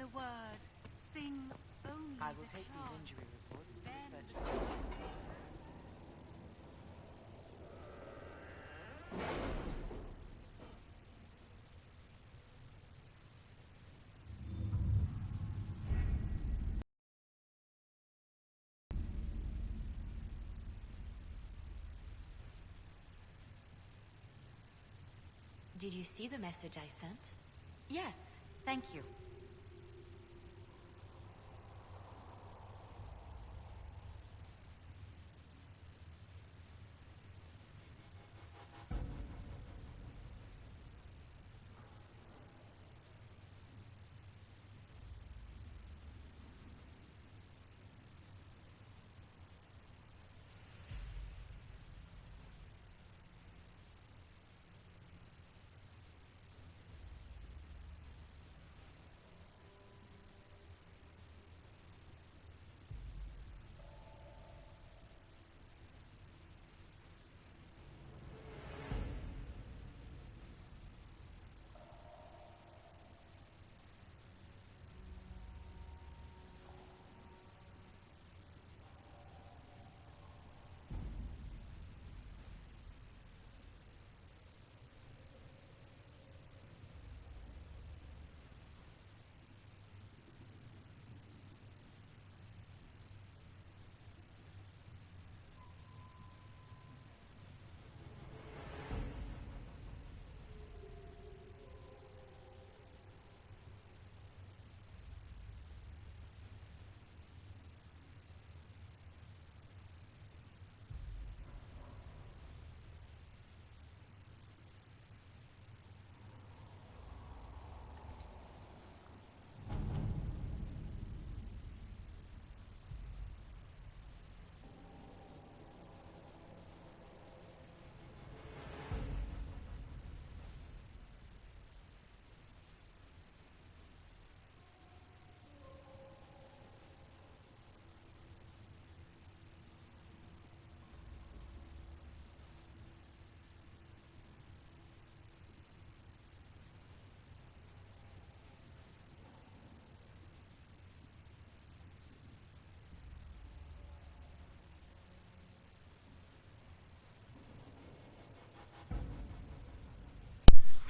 the word. Sing only I will the take charm. these injury reports to Then research. Did you see the message I sent? yes, thank you.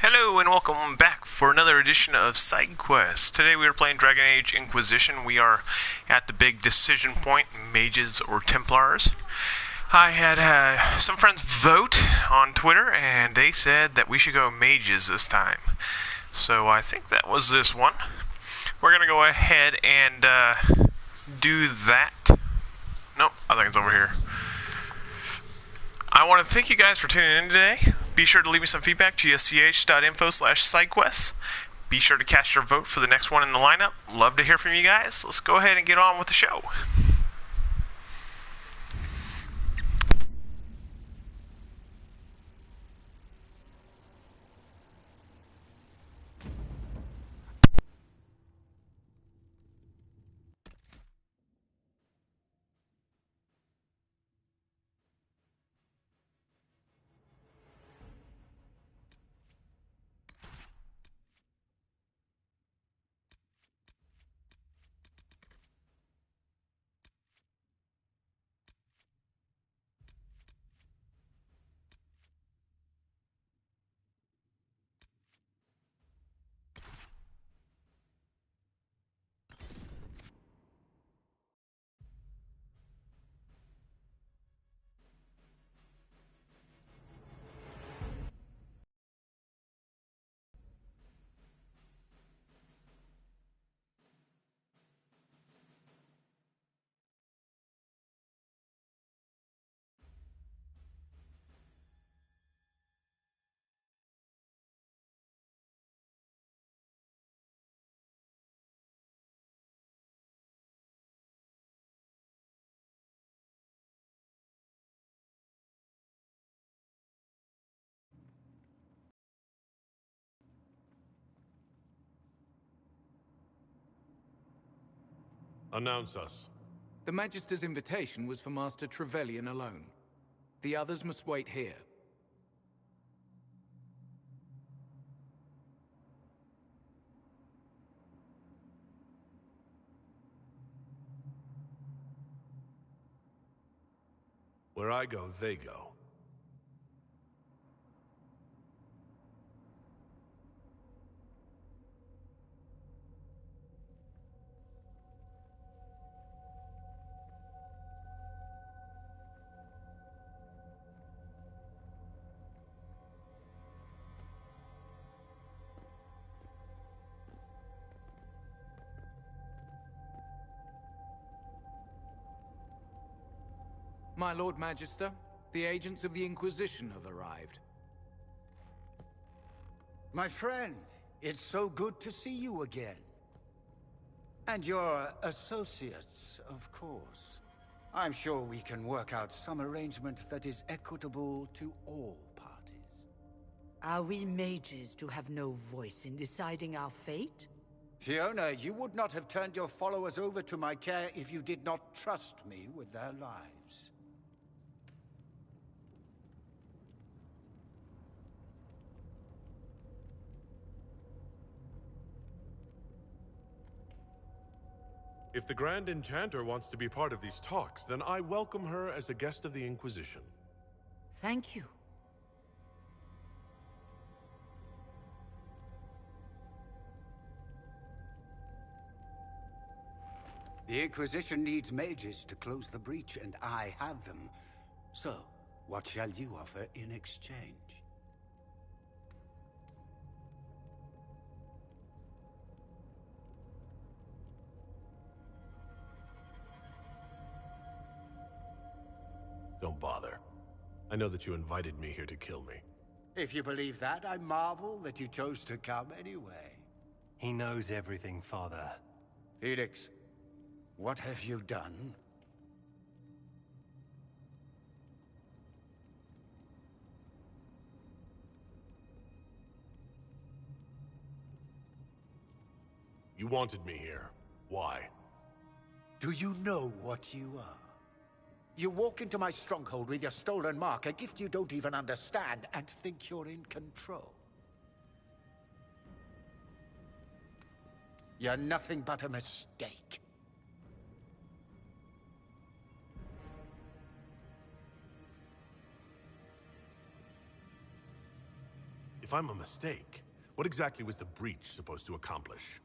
Hello and welcome back for another edition of Side Quest. Today we are playing Dragon Age Inquisition. We are at the big decision point, mages or Templars. I had some friends vote on Twitter and they said that we should go mages this time. So I think that was this one. We're going to go ahead and do that. Nope, I think it's over here. I want to thank you guys for tuning in today. Be sure to leave me some feedback, gsch.info/sidequests. Be sure to cast your vote for the next one in the lineup. Love to hear from you guys. Let's go ahead and get on with the show. Announce us. The Magister's invitation was for Master Trevelyan alone. The others must wait here. Where I go, they go. My Lord Magister, the agents of the Inquisition have arrived. My friend, it's so good to see you again. And your associates, of course. I'm sure we can work out some arrangement that is equitable to all parties. Are we mages to have no voice in deciding our fate? Fiona, you would not have turned your followers over to my care if you did not trust me with their lives. If the Grand Enchanter wants to be part of these talks, then I welcome her as a guest of the Inquisition. Thank you. The Inquisition needs mages to close the breach, and I have them. So, what shall you offer in exchange? Don't bother. I know that you invited me here to kill me. If you believe that, I marvel that you chose to come anyway. He knows everything, Father. Felix, what have you done? You wanted me here. Why? Do you know what you are? You walk into my stronghold with your stolen mark, a gift you don't even understand, and think you're in control. You're nothing but a mistake. If I'm a mistake, what exactly was the breach supposed to accomplish?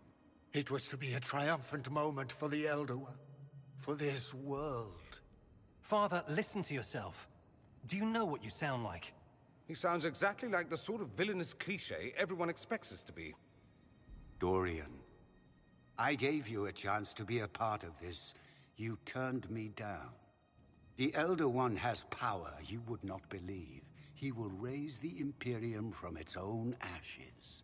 It was to be a triumphant moment for the Elder One, for this world. Father, listen to yourself. Do you know what you sound like? He sounds exactly like the sort of villainous cliché everyone expects us to be. Dorian, I gave you a chance to be a part of this. You turned me down. The Elder One has power you would not believe. He will raise the Imperium from its own ashes.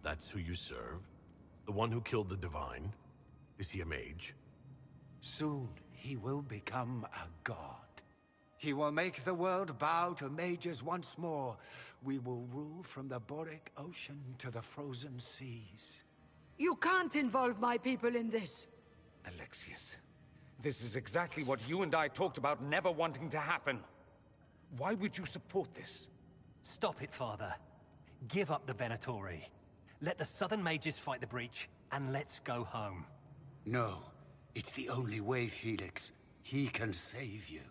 That's who you serve? The one who killed the Divine? Is he a mage? Soon, he will become a god. He will make the world bow to mages once more. We will rule from the Boric Ocean to the frozen seas. You can't involve my people in this. Alexius, this is exactly what you and I talked about never wanting to happen. Why would you support this? Stop it, Father. Give up the Venatori. Let the Southern Mages fight the breach, and let's go home. No, it's the only way, Felix. He can save you.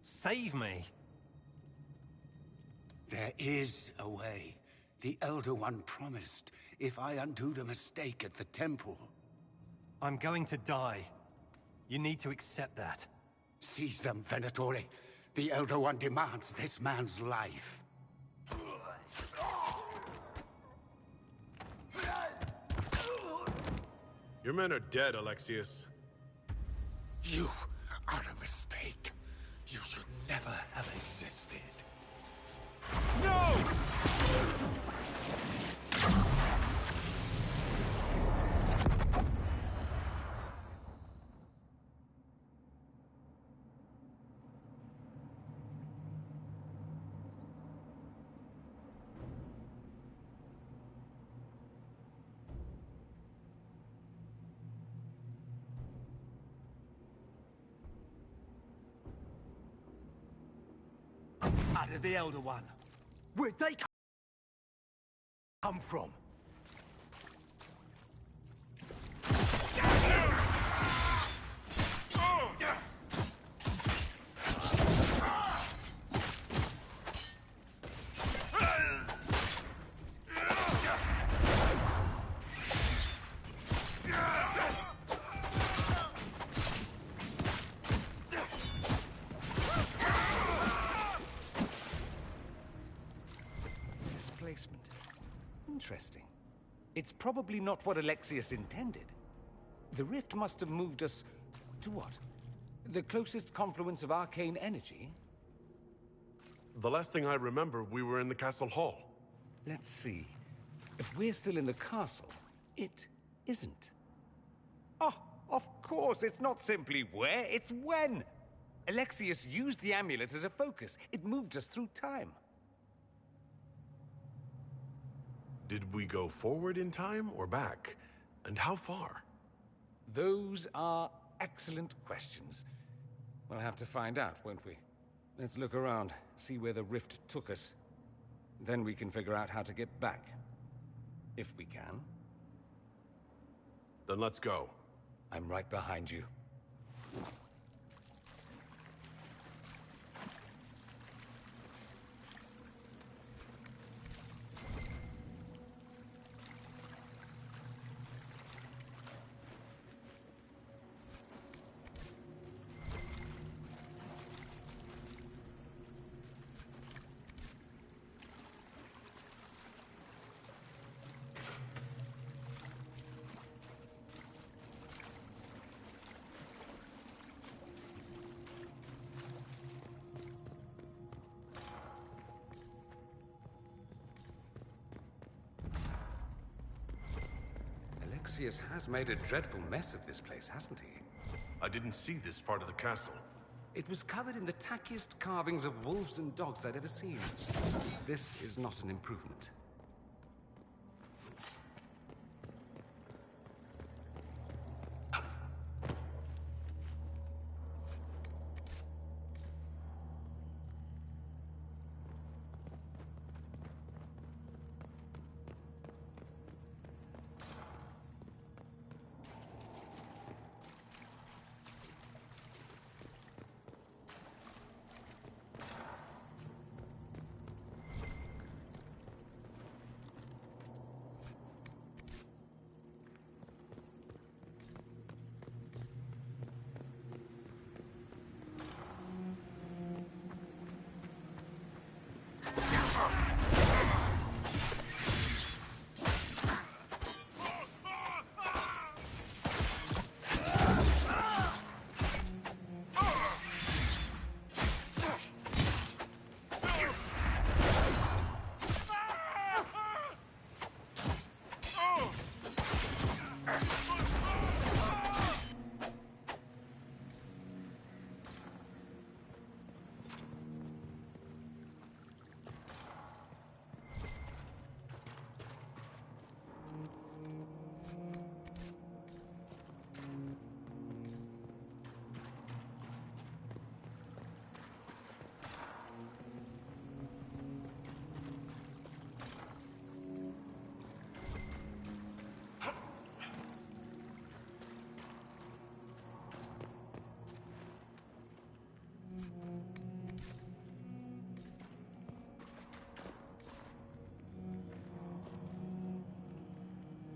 Save me? There is a way. The Elder One promised, if I undo the mistake at the temple. I'm going to die. You need to accept that. Seize them, Venatori. The Elder One demands this man's life. Your men are dead, Alexius. You are a mistake. You should never have existed. No! Out of the Elder One. Where'd they come from? Interesting. It's probably not what Alexius intended. The rift must have moved us to what? The closest confluence of arcane energy? The last thing I remember, we were in the castle hall. Let's see. If we're still in the castle, it isn't. Oh, of course, it's not simply where, it's when. Alexius used the amulet as a focus. It moved us through time. Did we go forward in time or back? And how far? Those are excellent questions. We'll have to find out, won't we? Let's look around, see where the rift took us. Then we can figure out how to get back. If we can. Then let's go. I'm right behind you. Alexius has made a dreadful mess of this place, hasn't he? I didn't see this part of the castle. It was covered in the tackiest carvings of wolves and dogs I'd ever seen. This is not an improvement.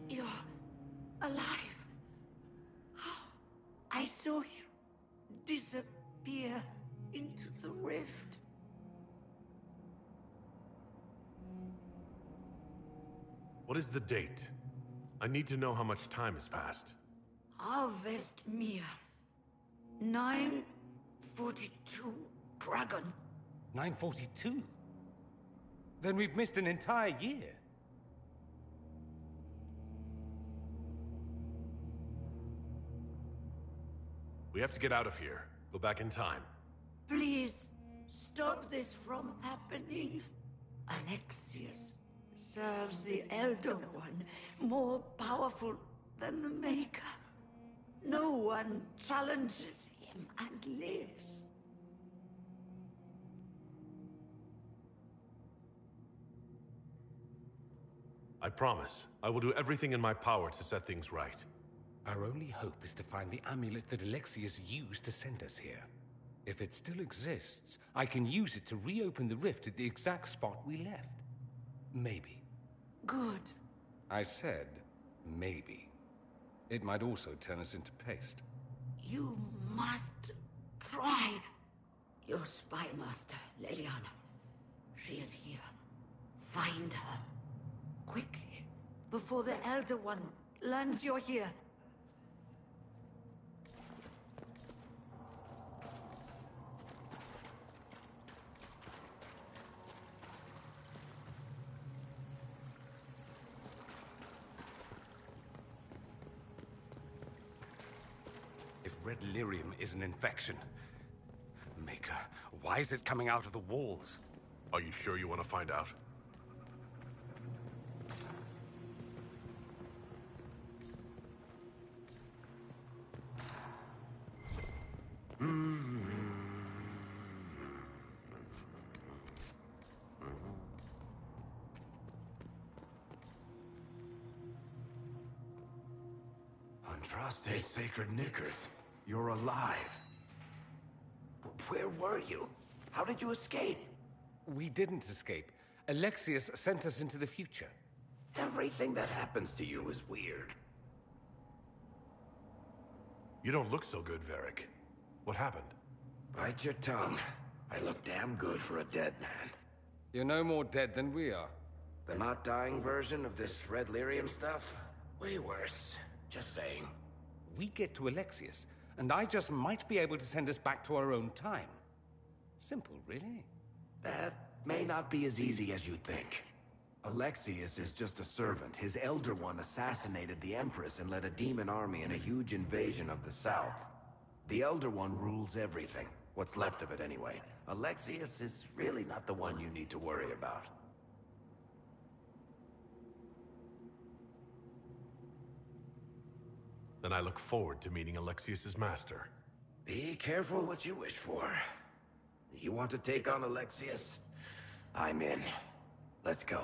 You're alive. I saw you disappear into the rift. What is the date? I need to know how much time has passed. Harvest Mir. 942 Dragon. 942? Then we've missed an entire year. We have to get out of here. Go back in time. Please, stop this from happening. Alexius serves the Elder One, more powerful than the Maker. No one challenges him and lives. I promise. I will do everything in my power to set things right. Our only hope is to find the amulet that Alexius used to send us here. If it still exists, I can use it to reopen the rift at the exact spot we left. Maybe. Good. I said, maybe. It might also turn us into paste. You must try. Your spy master, Leliana. She is here. Find her. quickly, before the Elder One learns you're here. If red lyrium is an infection, Maker, why is it coming out of the walls? Are you sure you want to find out? Andraste Sacred Knickers, you're alive. Where were you? How did you escape? We didn't escape. Alexius sent us into the future. Everything that happens to you is weird. You don't look so good, Varric. What happened? Bite your tongue. I look damn good for a dead man. You're no more dead than we are. The not dying version of this red lyrium stuff? Way worse. Just saying. We get to Alexius, and I just might be able to send us back to our own time. Simple, really. That may not be as easy as you think. Alexius is just a servant. His Elder One assassinated the Empress and led a demon army in a huge invasion of the South. The Elder One rules everything. What's left of it, anyway. Alexius is really not the one you need to worry about. Then I look forward to meeting Alexius's master. Be careful what you wish for. You want to take on Alexius? I'm in. Let's go.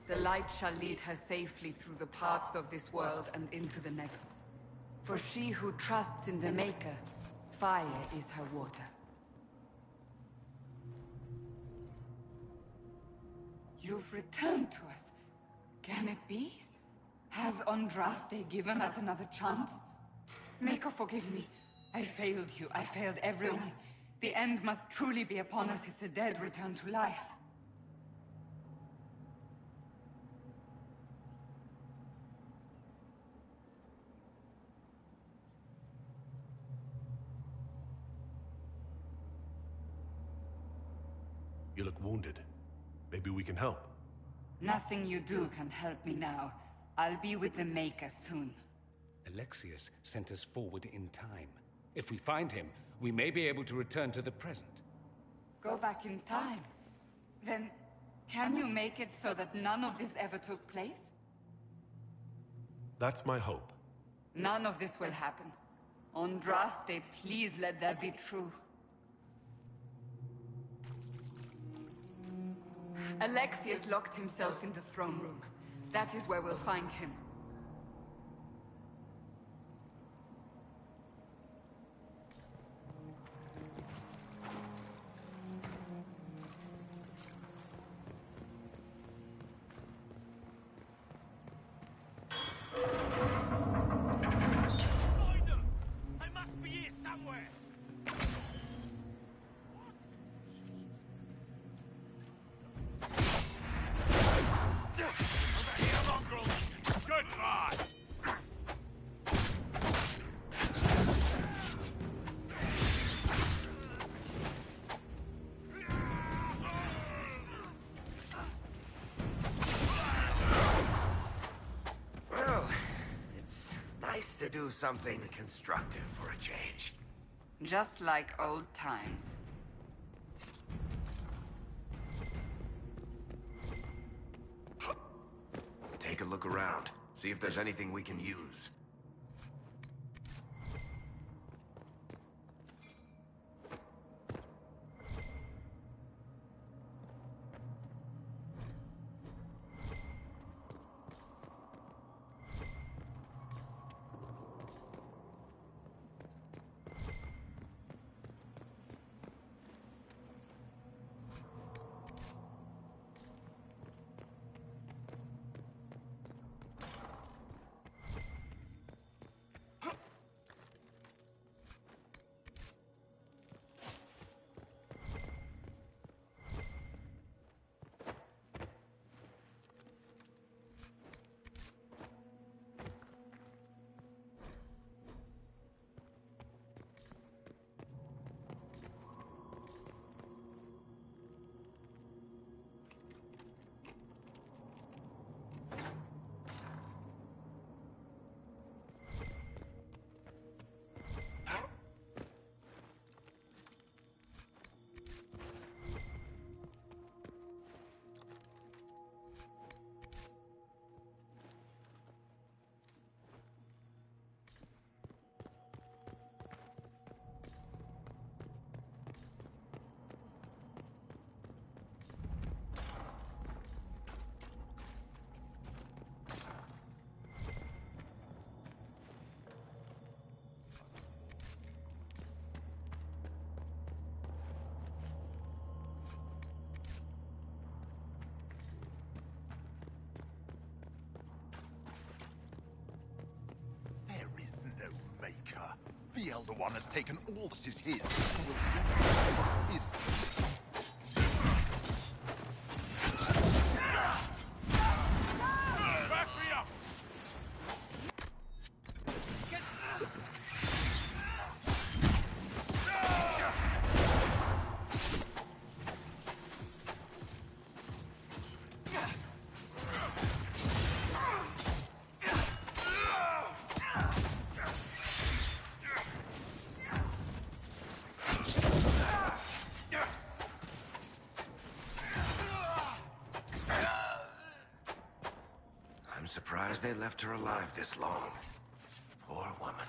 The light shall lead her safely through the paths of this world and into the next. For she who trusts in the Maker, fire is her water. You've returned to us. Can it be? Has Andraste given us another chance? Maker, forgive me. I failed you. I failed everyone. The end must truly be upon us if the dead return to life. You look wounded. Maybe we can help. Nothing you do can help me now. I'll be with the Maker soon. Alexius sent us forward in time. If we find him, we may be able to return to the present. Go back in time? Then, can you make it so that none of this ever took place? That's my hope. None of this will happen. Andraste, please let that be true. Alexius locked himself in the throne room. That is where we'll find him. To do something constructive for a change. Just like old times. take a look around. See if there's anything we can use. The Elder One has taken all that is his, and will do what is his. Back me up! I'm surprised they left her alive this long. Poor woman.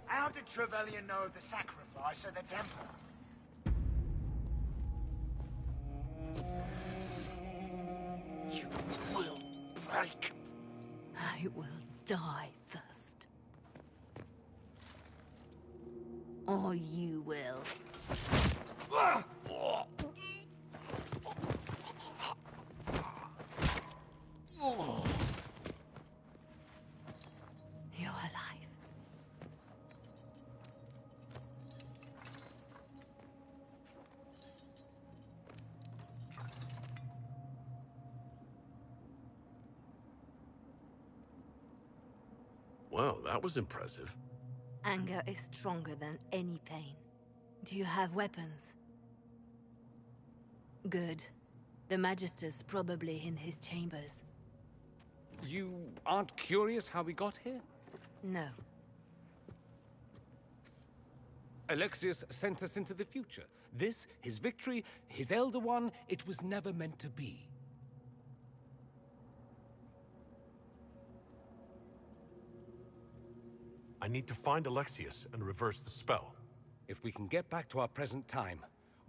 How did Trevelyan know of the sacrifice of the temple? You will break. I will die first. Or you will. You're alive. Well, that was impressive. Anger is stronger than any pain. Do you have weapons? Good. The Magister's probably in his chambers. You aren't curious how we got here? No. Alexius sent us into the future. This, his victory, his Elder One, it was never meant to be. I need to find Alexius and reverse the spell. If we can get back to our present time,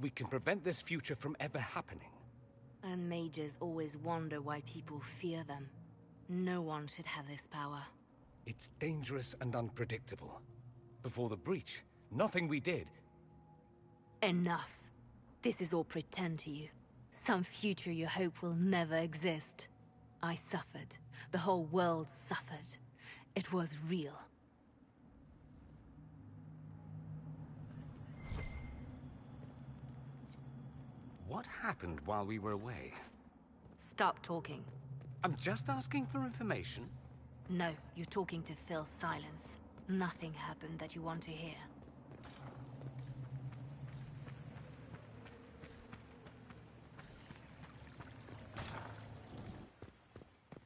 we can prevent this future from ever happening. And mages always wonder why people fear them. No one should have this power. It's dangerous and unpredictable. Before the breach, nothing we did... Enough. This is all pretend to you. Some future you hope will never exist. I suffered. The whole world suffered. It was real. What happened while we were away? Stop talking. I'm just asking for information. No, you're talking to fill silence. Nothing happened that you want to hear.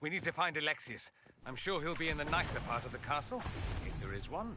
We need to find Alexius. I'm sure he'll be in the nicer part of the castle, if there is one.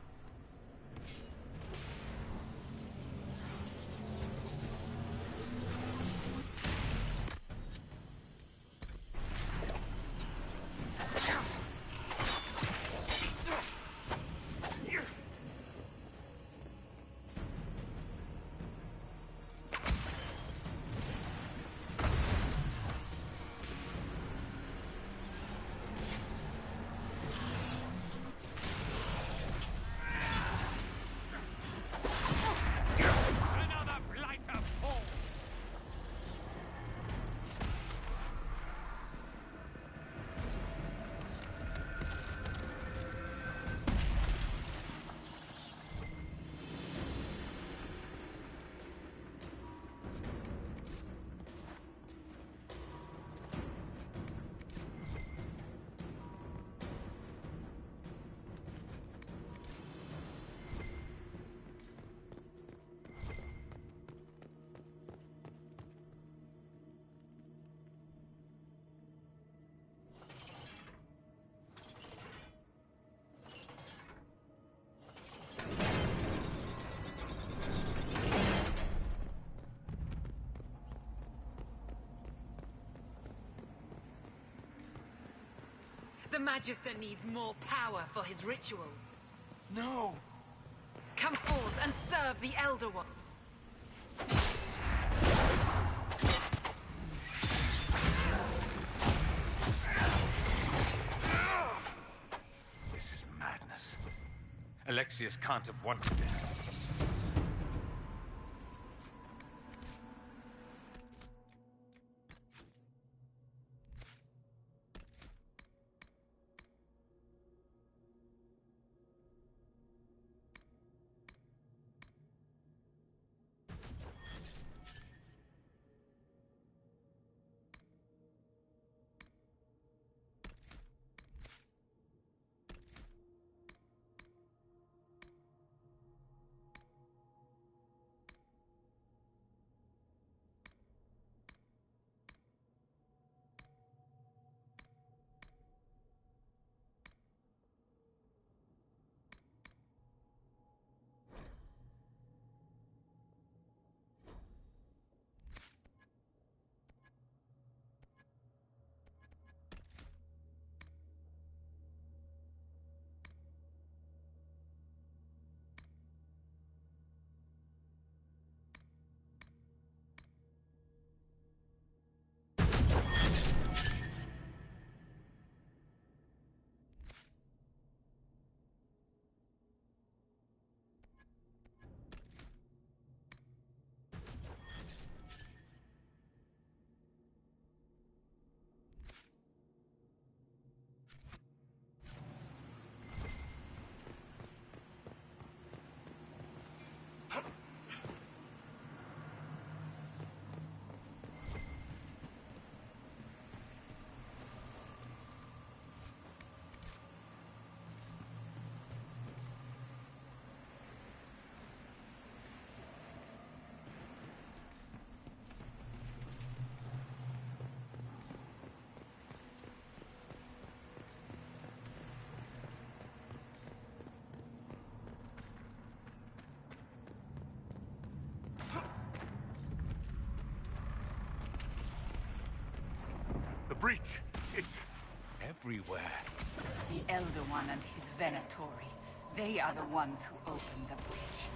The Magister needs more power for his rituals. No! Come forth and serve the Elder One. This is madness. Alexius can't have wanted this. The breach! It's everywhere. The Elder One and his Venatori. They are the ones who opened the breach.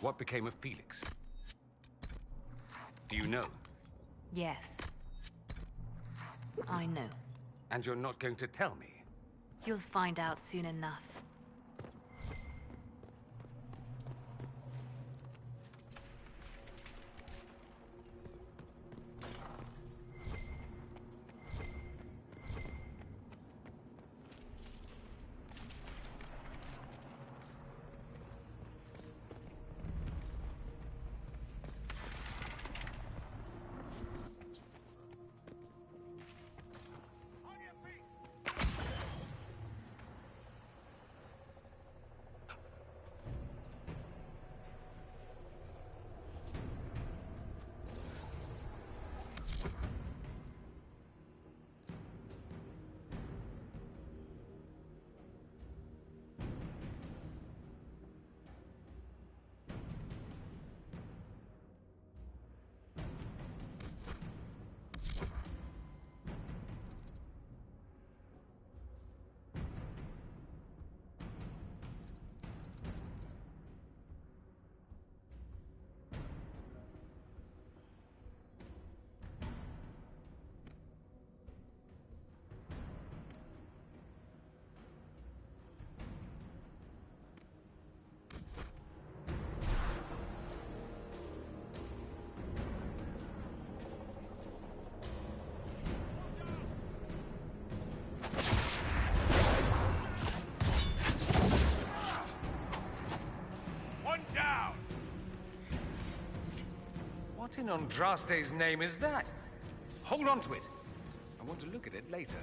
What became of Felix? Do you know? Yes. I know. And you're not going to tell me? You'll find out soon enough. What in Andraste's name is that? Hold on to it. I want to look at it later.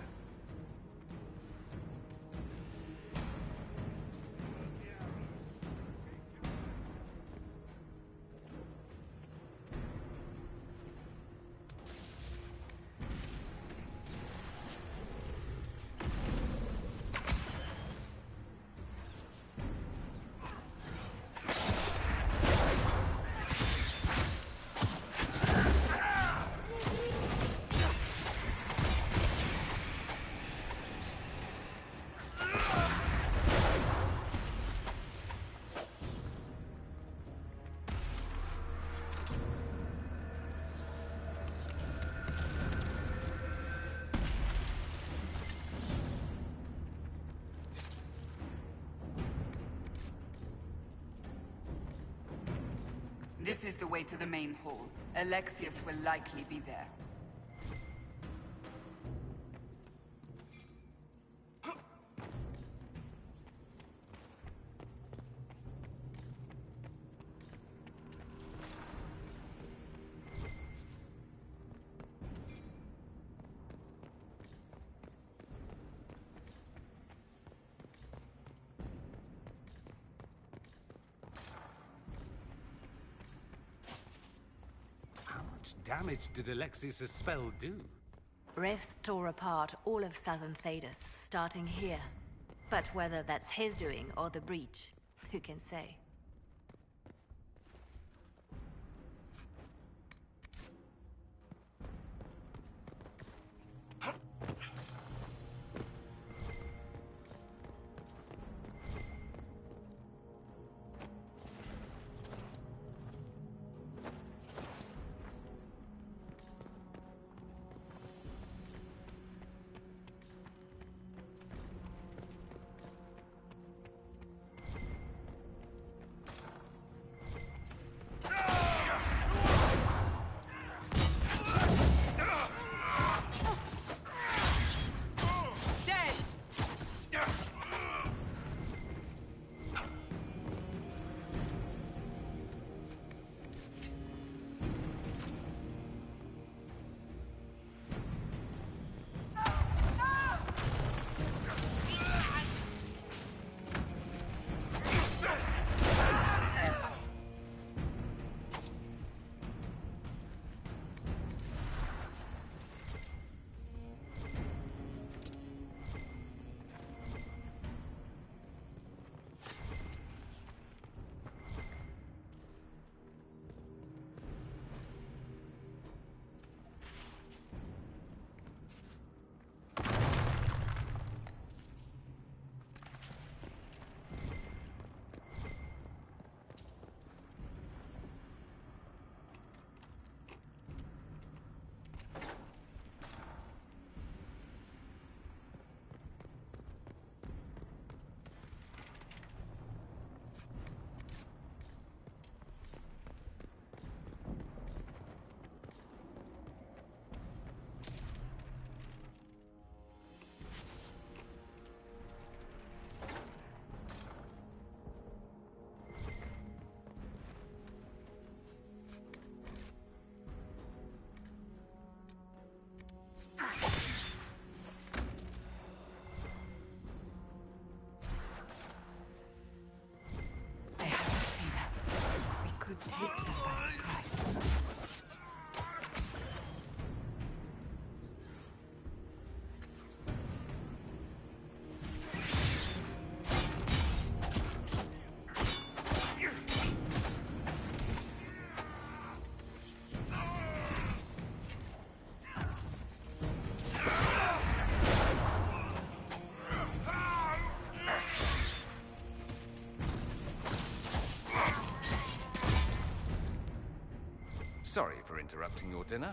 This is the way to the main hall. Alexius will likely be there. Damage did Alexius' spell do? Rifts tore apart all of southern Thedas, starting here. But whether that's his doing or the breach, who can say? them by surprise. Sorry for interrupting your dinner.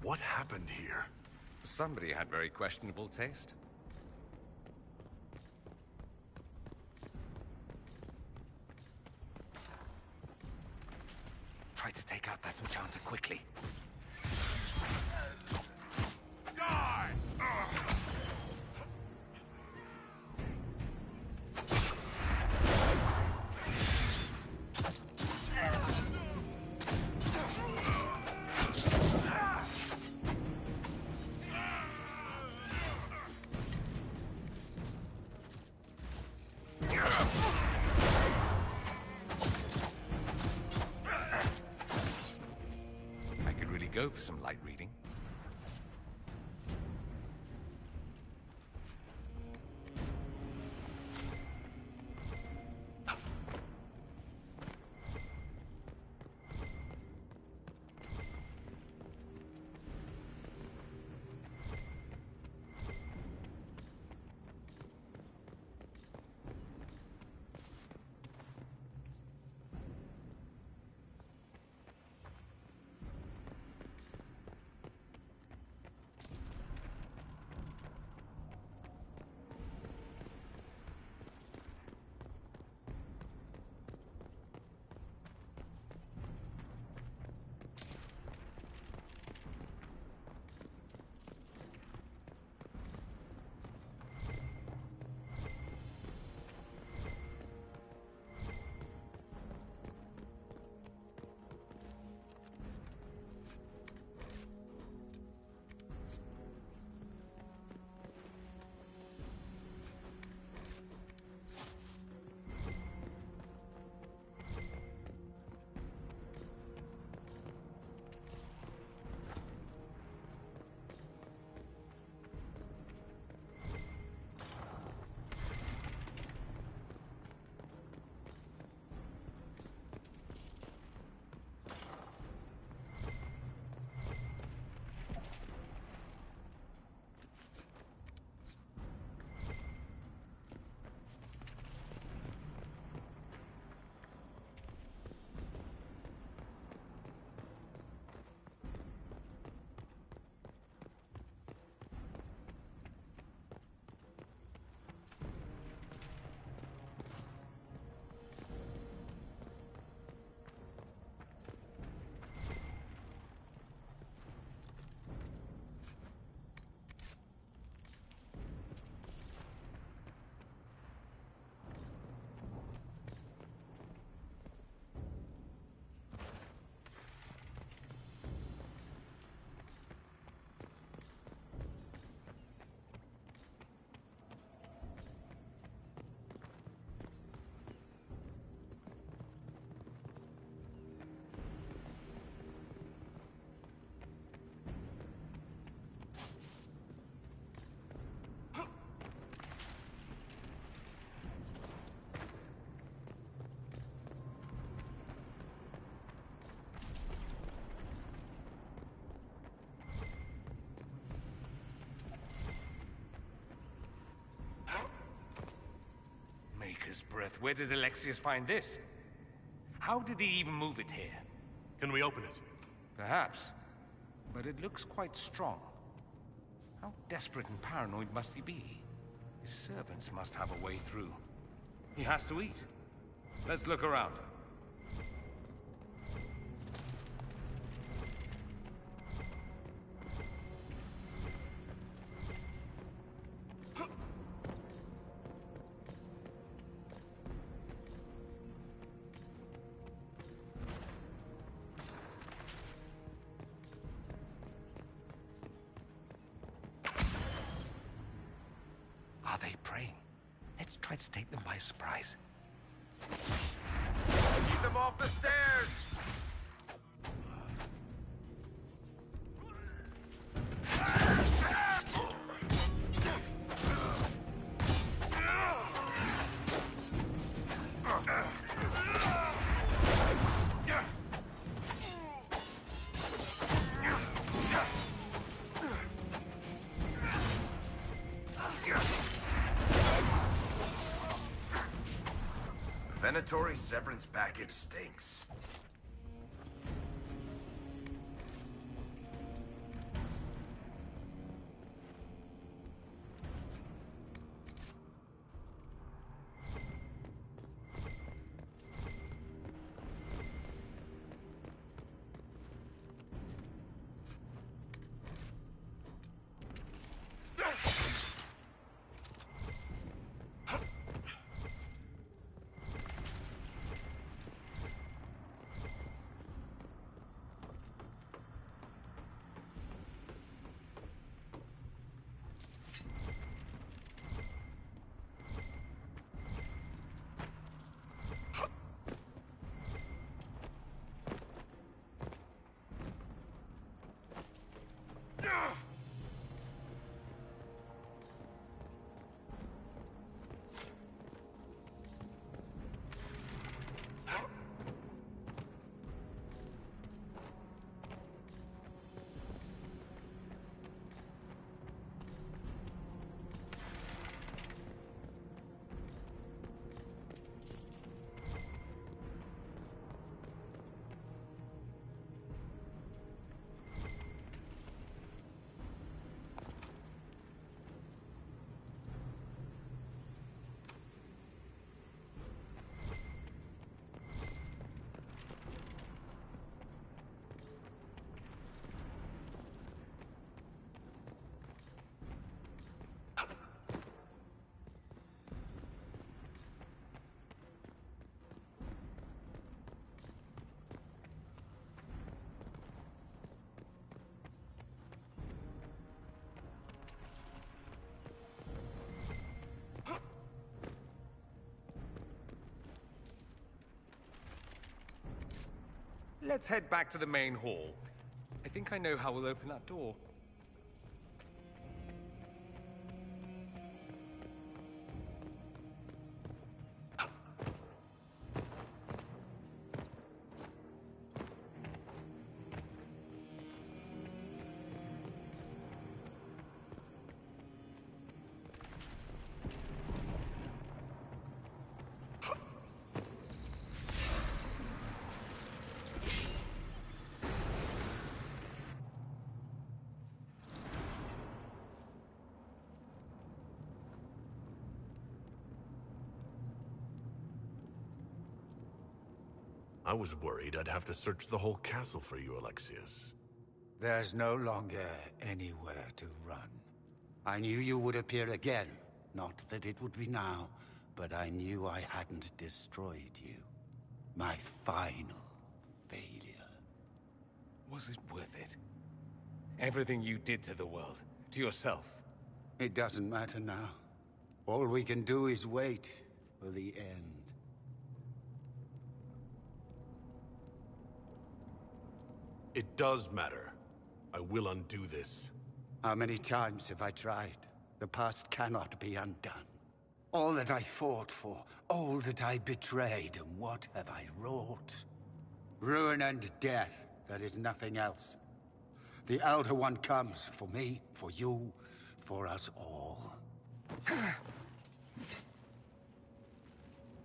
What happened here? Somebody had very questionable taste. Try to take out that enchanter quickly. Die! Go for some light reading. Maker's breath. Where did Alexius find this? How did he even move it here? Can we open it? Perhaps. But it looks quite strong. How desperate and paranoid must he be? His servants must have a way through. He has to eat. Let's look around. Are they praying? Let's try to take them by surprise. Keep them off the stairs! Venatory severance package stinks. Let's head back to the main hall. I think I know how we'll open that door. I was worried I'd have to search the whole castle for you, Alexius. There's no longer anywhere to run. I knew you would appear again. Not that it would be now, but I knew I hadn't destroyed you. My final failure. Was it worth it? Everything you did to the world, to yourself. It doesn't matter now. All we can do is wait for the end. It does matter. I will undo this. How many times have I tried? The past cannot be undone. All that I fought for, all that I betrayed, and what have I wrought? Ruin and death, there is nothing else. The Elder One comes for me, for you, for us all.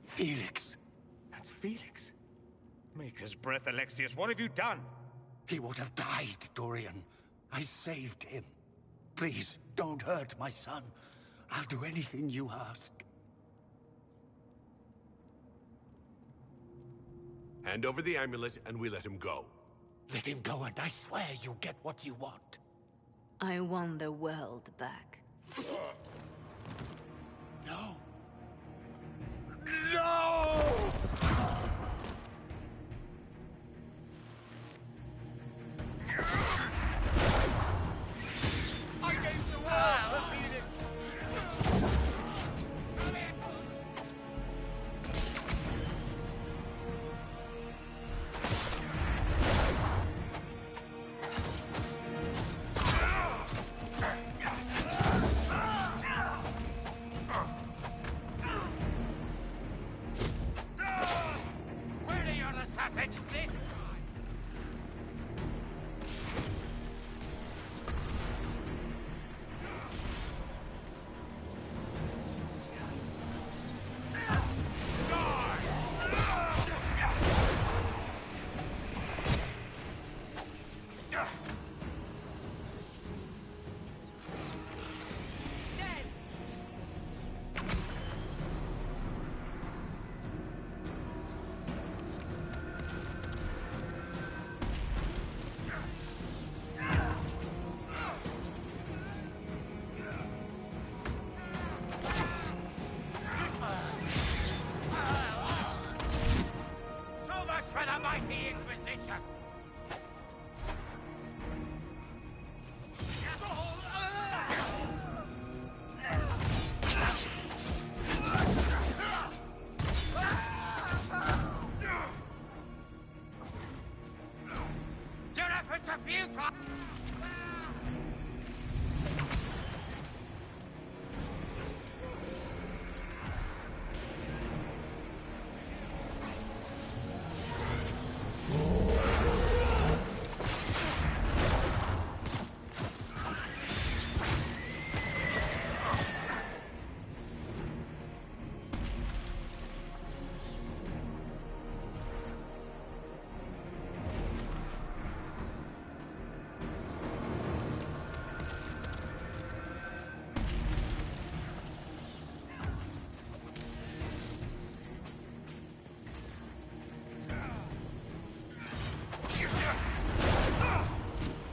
Felix. That's Felix. Maker's breath, Alexius, what have you done? He would have died, Dorian. I saved him. Please, don't hurt my son. I'll do anything you ask. Hand over the amulet and we let him go. Let him go and I swear you'll get what you want. I want the world back. No. No! I gave the world a Phoenix! Where are your assassins this time? So much for the mighty Inquisition! Your efforts are futile!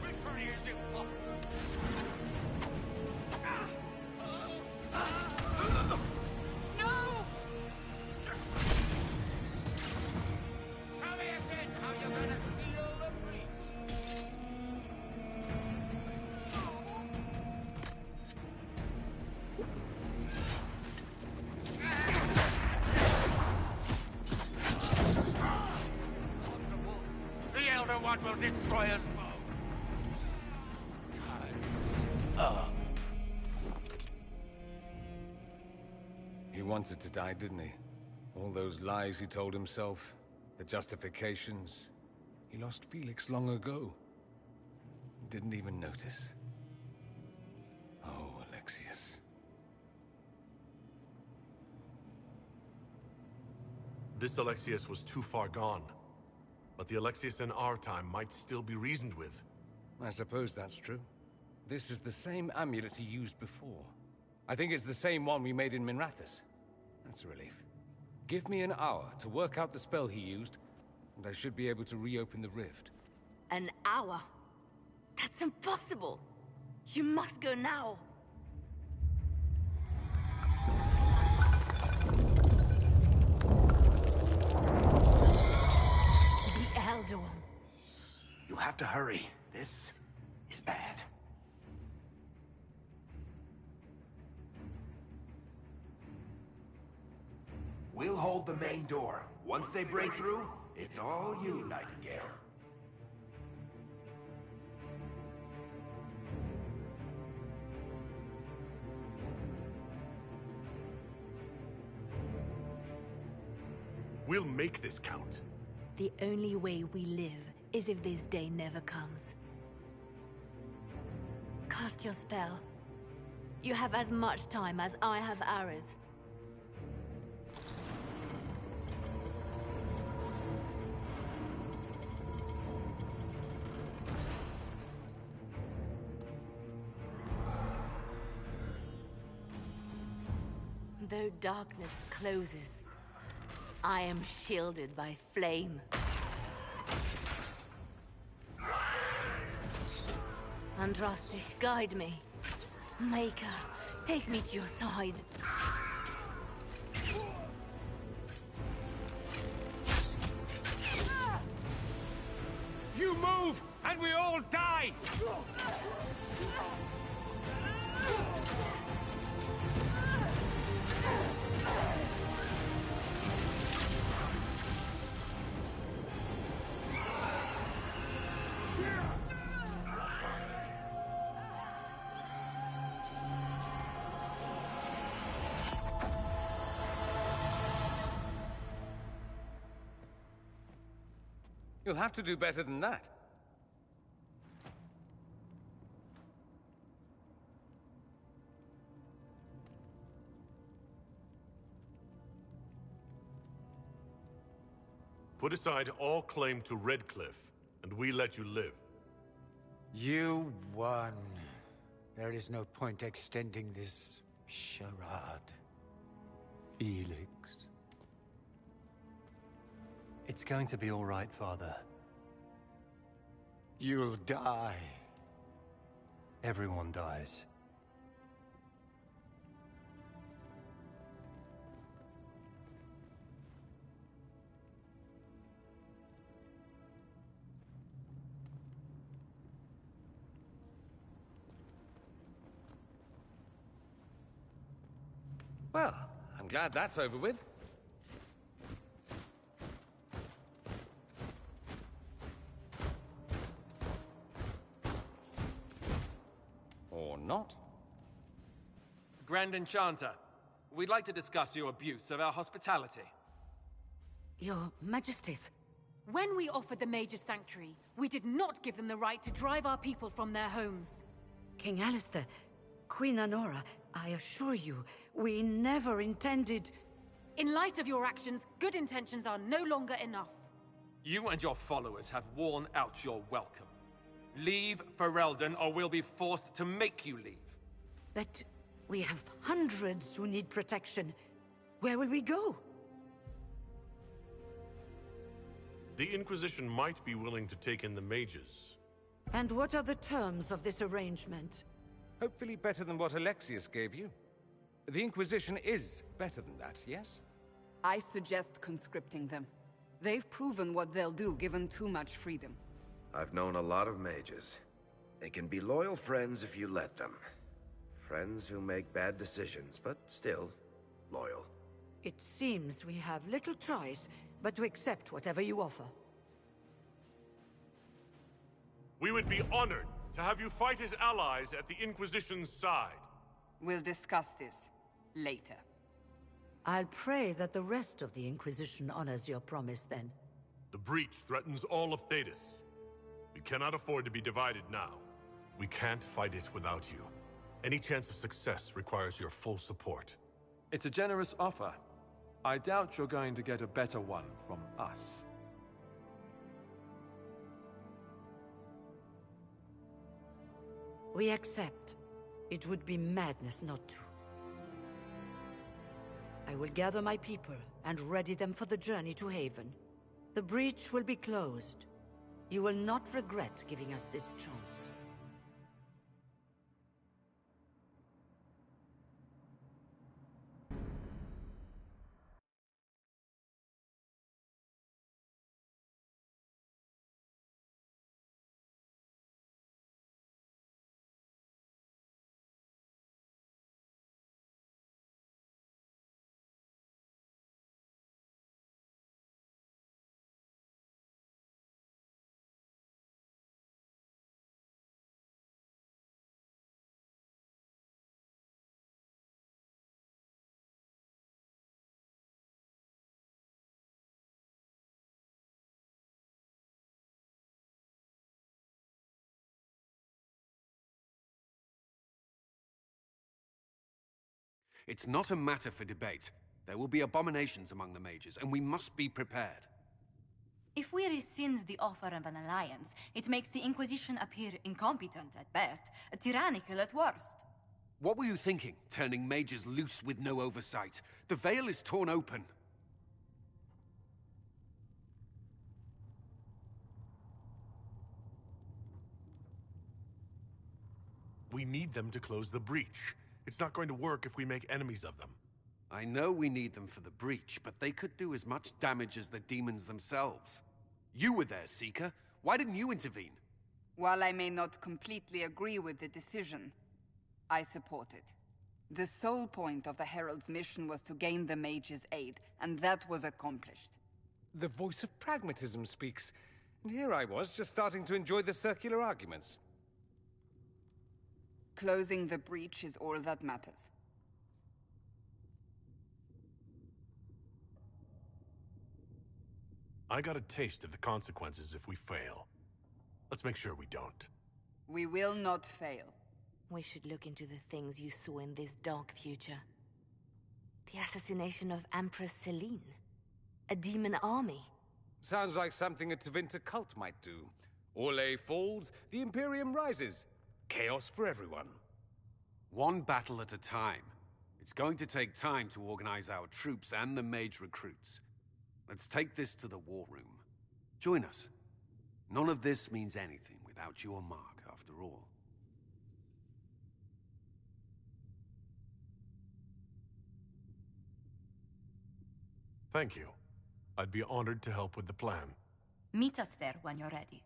Victory is impossible! No! Tell me again how you're gonna seal the breach! The Elder One will destroy us both! He wanted to die, didn't he? All those lies he told himself, the justifications. He lost Felix long ago. Didn't even notice. Oh, Alexius. This Alexius was too far gone. But the Alexius in our time might still be reasoned with. I suppose that's true. This is the same amulet he used before. I think it's the same one we made in Minrathous. That's a relief. Give me an hour to work out the spell he used, and I should be able to reopen the rift. An hour? That's impossible! You must go now! The Elder One. You have to hurry. This is bad. We'll hold the main door. Once they break through, it's all you, Nightingale. We'll make this count. The only way we live is if this day never comes. Cast your spell. You have as much time as I have hours. Though darkness closes, I am shielded by flame. Andraste, guide me. Maker, take me to your side. You move, and we all die! You'll have to do better than that. Put aside all claim to Redcliffe, and we let you live. You won. There is no point extending this charade. Felix. It's going to be all right, Father. You'll die. Everyone dies. Well, I'm glad that's over with. Or not. Grand Enchanter, we'd like to discuss your abuse of our hospitality. Your Majesties. When we offered the Mage's Sanctuary, we did not give them the right to drive our people from their homes. King Alistair, Queen Anora, I assure you, we never intended... In light of your actions, good intentions are no longer enough. You and your followers have worn out your welcome. Leave Ferelden, or we'll be forced to make you leave. But we have hundreds who need protection. Where will we go? The Inquisition might be willing to take in the mages. And what are the terms of this arrangement? Hopefully better than what Alexius gave you. The Inquisition is better than that, yes? I suggest conscripting them. They've proven what they'll do given too much freedom. I've known a lot of mages. They can be loyal friends if you let them. Friends who make bad decisions, but still loyal. It seems we have little choice but to accept whatever you offer. We would be honored to have you fight as allies at the Inquisition's side. We'll discuss this later. I'll pray that the rest of the Inquisition honors your promise then. The breach threatens all of Thedas. We cannot afford to be divided now. We can't fight it without you. Any chance of success requires your full support. It's a generous offer. I doubt you're going to get a better one from us. We accept. It would be madness not to. I will gather my people and ready them for the journey to Haven. The breach will be closed. You will not regret giving us this chance. It's not a matter for debate. There will be abominations among the mages, and we must be prepared. If we rescind the offer of an alliance, it makes the Inquisition appear incompetent at best, tyrannical at worst. What were you thinking, turning mages loose with no oversight? The veil is torn open. We need them to close the breach. It's not going to work if we make enemies of them. I know we need them for the breach, but they could do as much damage as the demons themselves. You were there, Seeker. Why didn't you intervene? While I may not completely agree with the decision, I support it. The sole point of the Herald's mission was to gain the mage's aid, and that was accomplished. The voice of pragmatism speaks. And here I was, just starting to enjoy the circular arguments. Closing the breach is all that matters. I got a taste of the consequences if we fail. Let's make sure we don't. We will not fail. We should look into the things you saw in this dark future. The assassination of Empress Celine. A demon army. Sounds like something a Tevinter cult might do. Orlais falls, the Imperium rises. Chaos for everyone. One battle at a time. It's going to take time to organize our troops and the mage recruits. Let's take this to the war room. Join us. None of this means anything without your mark, after all. Thank you. I'd be honored to help with the plan. Meet us there when you're ready.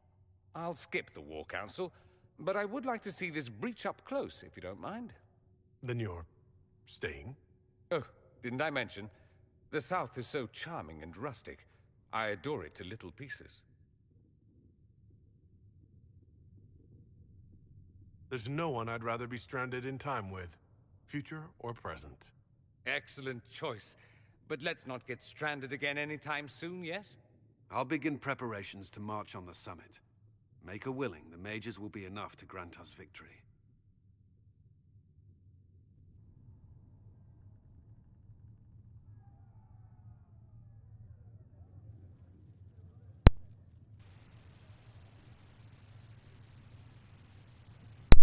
I'll skip the War Council, but I would like to see this breach up close, if you don't mind. Then you're staying? Oh, didn't I mention? The South is so charming and rustic. I adore it to little pieces. There's no one I'd rather be stranded in time with, future or present. Excellent choice. But let's not get stranded again anytime soon, yes? I'll begin preparations to march on the summit. Maker willing, the mages will be enough to grant us victory.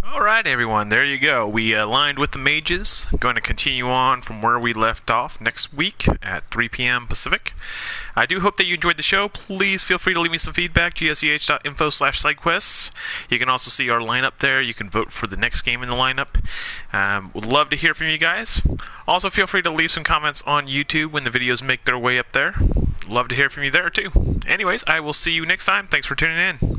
Alright everyone, there you go. We aligned with the mages. Going to continue on from where we left off next week at 3 p.m. Pacific. I do hope that you enjoyed the show. Please feel free to leave me some feedback, gseh.info/sidequests. You can also see our lineup there. You can vote for the next game in the lineup. Would love to hear from you guys. Also feel free to leave some comments on YouTube when the videos make their way up there. Love to hear from you there too. Anyways, I will see you next time. Thanks for tuning in.